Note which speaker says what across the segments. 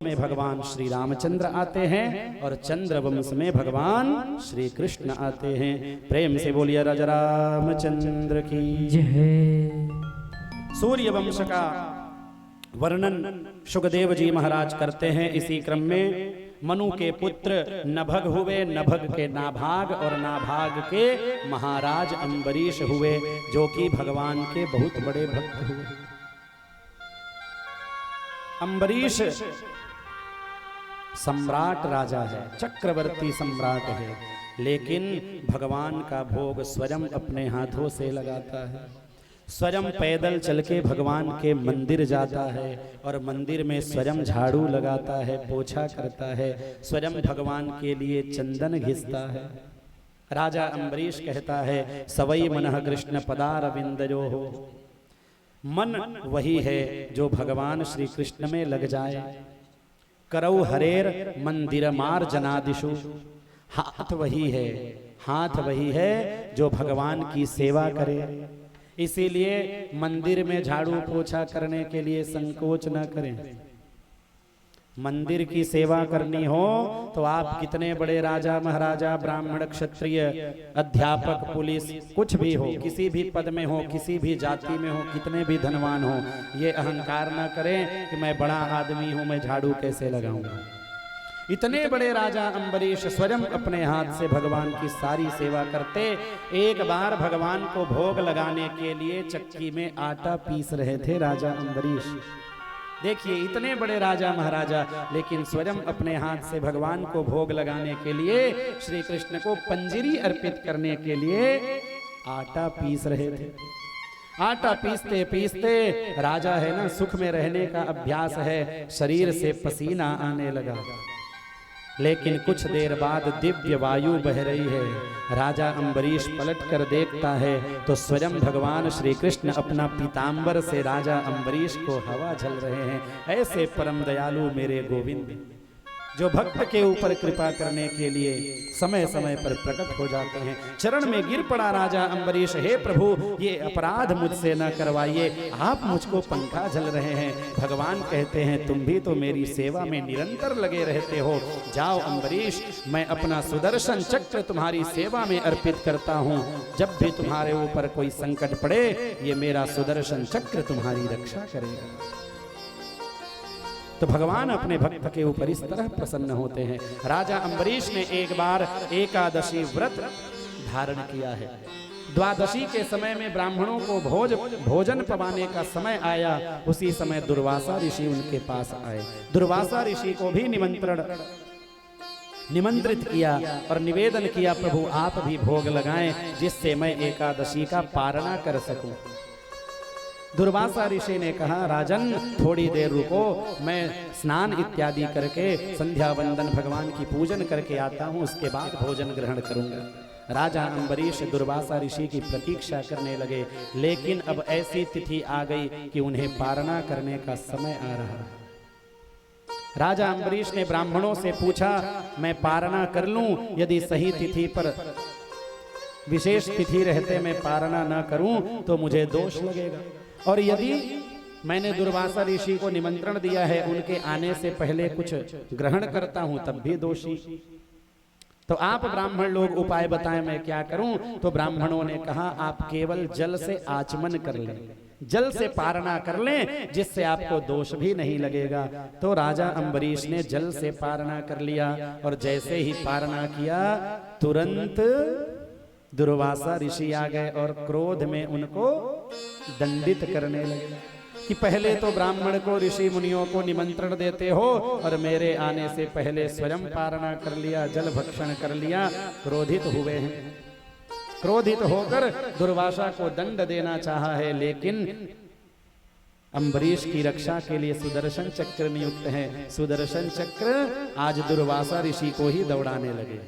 Speaker 1: में भगवान श्री रामचंद्र आते हैं और चंद्र वंश में भगवान श्री कृष्ण आते हैं। प्रेम से बोलिए राजा रामचंद्र की जय। सूर्य वंश का वर्णन शुकदेव जी महाराज करते हैं। इसी क्रम में मनु के पुत्र नभग हुए, नभग के नाभाग और नाभाग के महाराज अम्बरीश हुए, जो कि भगवान के बहुत बड़े भक्त हुए। अम्बरीश सम्राट राजा है, चक्रवर्ती सम्राट है, लेकिन भगवान का भोग स्वयं अपने हाथों से लगाता है। स्वयं पैदल चल के भगवान के मंदिर जाता है और मंदिर में स्वयं झाड़ू लगाता है, पोछा करता है, स्वयं भगवान के लिए चंदन घिसता है। राजा अम्बरीश कहता है, सवई मनः कृष्ण पदारविंदयो हो। मन वही है जो भगवान श्री कृष्ण में लग जाए। करौ हरेर मंदिर मार्जनादिषु। हाथ वही है, हाथ वही है जो भगवान की सेवा करे। इसीलिए मंदिर में झाड़ू पोछा करने के लिए संकोच न करें। मंदिर की सेवा करनी हो तो आप कितने बड़े राजा महाराजा, ब्राह्मण, क्षत्रिय, अध्यापक, पुलिस, कुछ भी हो, किसी भी पद में हो, किसी भी जाति में हो, कितने भी धनवान हो, ये अहंकार न करें कि मैं बड़ा आदमी हूं, मैं झाड़ू कैसे लगाऊंगा। इतने बड़े राजा अम्बरीश स्वयं अपने हाथ से भगवान की सारी सेवा करते। एक बार भगवान को भोग लगाने के लिए चक्की में आटा पीस रहे थे राजा अम्बरीश। देखिए, इतने बड़े राजा महाराजा, लेकिन स्वयं अपने हाथ से भगवान को भोग लगाने के लिए, श्री कृष्ण को पंजरी अर्पित करने के लिए आटा पीस रहे थे। आटा पीसते पीसते, राजा है ना, सुख में रहने का अभ्यास है, शरीर से पसीना आने लगा। लेकिन कुछ देर बाद दिव्य वायु बह रही है। राजा अम्बरीश पलट कर देखता है तो स्वयं भगवान श्री कृष्ण अपना पीतांबर से राजा अम्बरीश को हवा झल रहे हैं। ऐसे परम दयालु मेरे गोविंद, जो भक्त के ऊपर कृपा करने के लिए समय समय पर प्रकट हो जाते हैं। चरण में गिर पड़ा राजा अम्बरीश, हे प्रभु, ये अपराध मुझसे न करवाइए, आप मुझको पंखा झल रहे हैं। भगवान कहते हैं, तुम भी तो मेरी सेवा में निरंतर लगे रहते हो। जाओ अम्बरीश, मैं अपना सुदर्शन चक्र तुम्हारी सेवा में अर्पित करता हूँ। जब भी तुम्हारे ऊपर कोई संकट पड़े, ये मेरा सुदर्शन चक्र तुम्हारी रक्षा करेगा। तो भगवान अपने भक्त के ऊपर इस तरह प्रसन्न होते हैं। राजा अम्बरीश ने एक बार एकादशी व्रत धारण किया है। द्वादशी के समय में ब्राह्मणों को भोजन पवाने का समय आया। उसी समय दुर्वासा ऋषि उनके पास आए। दुर्वासा ऋषि को भी निमंत्रित किया और निवेदन किया, प्रभु आप भी भोग लगाएं, जिससे मैं एकादशी का पारणा कर सकूं। दुर्वासा ऋषि ने कहा, राजन थोड़ी देर रुको, मैं स्नान इत्यादि करके संध्या वंदन भगवान की पूजन करके आता हूँ, उसके बाद भोजन ग्रहण करूंगा। राजा अम्बरीश दुर्वासा ऋषि की प्रतीक्षा करने लगे, लेकिन अब ऐसी तिथि आ गई कि उन्हें पारणा करने का समय आ रहा है। राजा अम्बरीश ने ब्राह्मणों से पूछा, मैं पारणा कर लूं? यदि सही तिथि पर, विशेष तिथि रहते मैं पारणा न करूं तो मुझे दोष लगेगा, और यदि मैंने दुर्वासा ऋषि को निमंत्रण दिया है, उनके आने से पहले कुछ ग्रहण करता हूं, तब भी दोषी। तो आप ब्राह्मण लोग उपाय बताएं, मैं क्या करूं? तो ब्राह्मणों ने कहा, आप केवल जल से आचमन कर लें, जल से पारणा कर लें, जिससे आपको दोष भी नहीं लगेगा। तो राजा अम्बरीश ने जल से पारणा कर लिया, और जैसे ही पारणा किया, तुरंत दुर्वासा ऋषि आ गए और क्रोध में उनको दंडित करने लगे कि पहले तो ब्राह्मण को, ऋषि मुनियों को निमंत्रण देते हो और मेरे आने से पहले स्वयं पारणा कर लिया, जल भक्षण कर लिया। क्रोधित हुए हैं। क्रोधित होकर दुर्वासा को दंड देना चाहा है, लेकिन अम्बरीश की रक्षा के लिए सुदर्शन चक्र नियुक्त है। सुदर्शन चक्र आज दुर्वासा ऋषि को ही दौड़ाने लगे।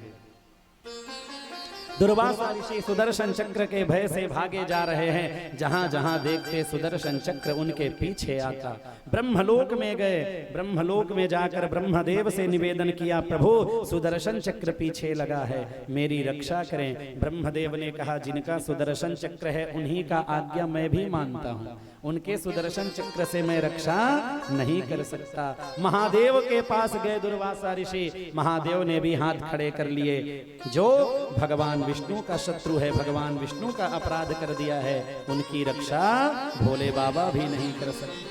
Speaker 1: दुर्वासा ऋषि सुदर्शन चक्र के भय से भागे जा रहे हैं। जहां जहां देखते सुदर्शन चक्र उनके पीछे आता। ब्रह्मलोक में गए। ब्रह्मलोक में जाकर ब्रह्मदेव से निवेदन किया, प्रभु सुदर्शन चक्र पीछे लगा है, मेरी रक्षा करें। ब्रह्मदेव ने कहा, जिनका सुदर्शन चक्र है उन्हीं का आज्ञा मैं भी मानता हूं, उनके सुदर्शन चक्र से मैं रक्षा नहीं कर सकता। महादेव के पास गए दुर्वासा ऋषि, महादेव ने भी हाथ खड़े कर लिए। जो भगवान विष्णु का शत्रु है, भगवान विष्णु का अपराध कर दिया है, उनकी रक्षा भोले बाबा भी नहीं कर सकते।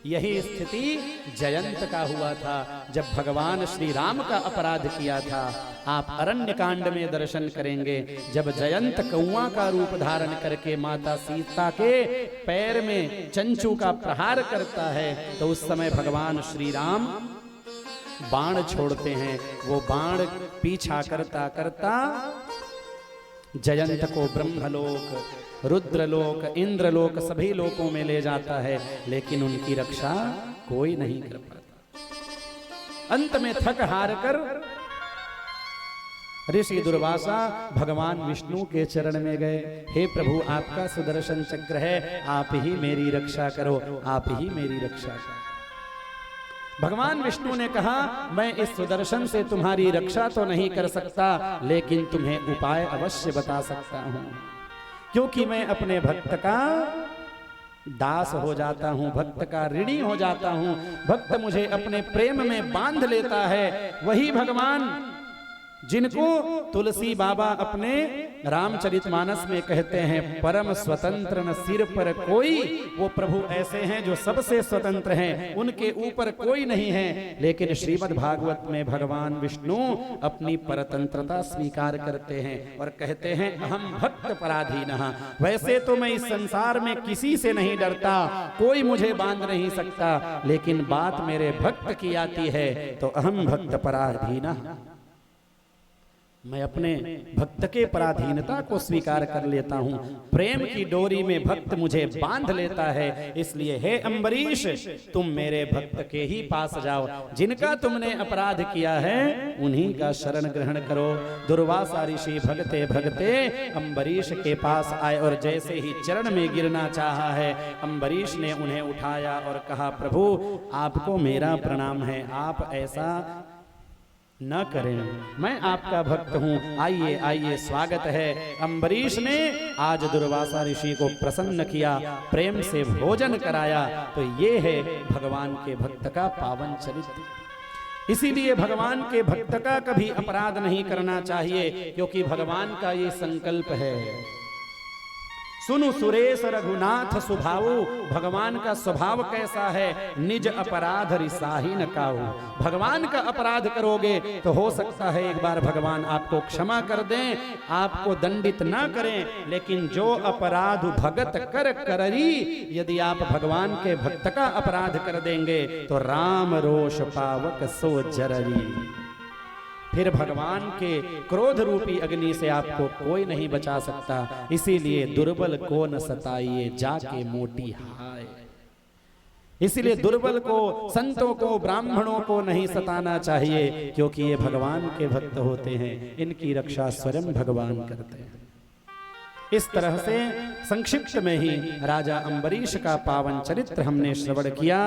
Speaker 1: यही स्थिति जयंत का हुआ था जब भगवान श्री राम का अपराध किया था। आप अरण्य कांड में दर्शन करेंगे, जब जयंत कौआ का रूप धारण करके माता सीता के पैर में चंचू का प्रहार करता है, तो उस समय भगवान श्री राम बाण छोड़ते हैं। वो बाण पीछा करता करता जयंत को ब्रह्मलोक, रुद्रलोक, इंद्रलोक सभी लोकों में ले जाता है, लेकिन उनकी रक्षा कोई नहीं कर पाता। अंत में थक हार कर ऋषि दुर्वासा भगवान विष्णु के चरण में गए। हे प्रभु, आपका सुदर्शन चक्र है, आप ही मेरी रक्षा करो, आप ही मेरी रक्षा करो। भगवान विष्णु ने कहा, मैं इस सुदर्शन से तुम्हारी रक्षा तो नहीं कर सकता, लेकिन तुम्हें उपाय अवश्य बता सकता हूं, क्योंकि मैं अपने भक्त का दास हो जाता हूं, भक्त का ऋणी हो जाता हूं। भक्त मुझे अपने प्रेम में बांध लेता है। वही भगवान जिनको तुलसी बाबा अपने रामचरितमानस में कहते हैं, परम स्वतंत्र न सिर पर कोई, वो प्रभु ऐसे हैं जो सबसे स्वतंत्र हैं, उनके ऊपर कोई नहीं है। लेकिन श्रीमद् भागवत में भगवान विष्णु अपनी परतंत्रता स्वीकार करते हैं और कहते हैं, अहम भक्त पराधीनः। वैसे तो मैं इस संसार में किसी से नहीं डरता, कोई मुझे बांध नहीं सकता, लेकिन बात मेरे भक्त की आती है तो अहम भक्त पराधीनः, मैं अपने भक्त के पराधीनता को स्वीकार कर लेता हूं। प्रेम की डोरी में भक्त मुझे बांध लेता है। इसलिए हे अम्बरीश, तुम मेरे भक्त के ही पास जाओ, जिनका तुमने अपराध किया है उन्हीं का शरण ग्रहण करो। दुर्वासा ऋषि भगते भगते अम्बरीश के पास आए और जैसे ही चरण में गिरना चाहा है, अम्बरीश ने उन्हें उठाया और कहा, प्रभु आपको मेरा प्रणाम है, आप ऐसा न करें, मैं आपका भक्त हूं, आइए आइए, स्वागत है। अम्बरीश ने आज दुर्वासा ऋषि को प्रसन्न किया, प्रेम से भोजन कराया। तो ये है भगवान के भक्त का पावन चरित्र। इसीलिए भगवान के भक्त का कभी अपराध नहीं करना चाहिए, क्योंकि भगवान का ये संकल्प है। सुनु सुरेश रघुनाथ स्वभावु, भगवान का स्वभाव कैसा है, निज अपराध रिसाही न काहू। भगवान का अपराध करोगे तो हो सकता है एक बार भगवान आपको क्षमा कर दें, आपको दंडित ना करें, लेकिन जो अपराध भगत कर कररी, यदि आप भगवान के भक्त का अपराध कर देंगे तो राम रोष पावक सो जररी, फिर भगवान के क्रोध रूपी अग्नि से आपको कोई नहीं बचा सकता। इसीलिए दुर्बल को न सताइए, जाके मोटी हाय। इसीलिए दुर्बल को, संतों को, ब्राह्मणों को नहीं सताना चाहिए, क्योंकि ये भगवान के भक्त होते हैं, इनकी रक्षा स्वयं भगवान करते हैं। इस तरह से संक्षिप्त में ही राजा अम्बरीश का पावन चरित्र हमने श्रवण किया।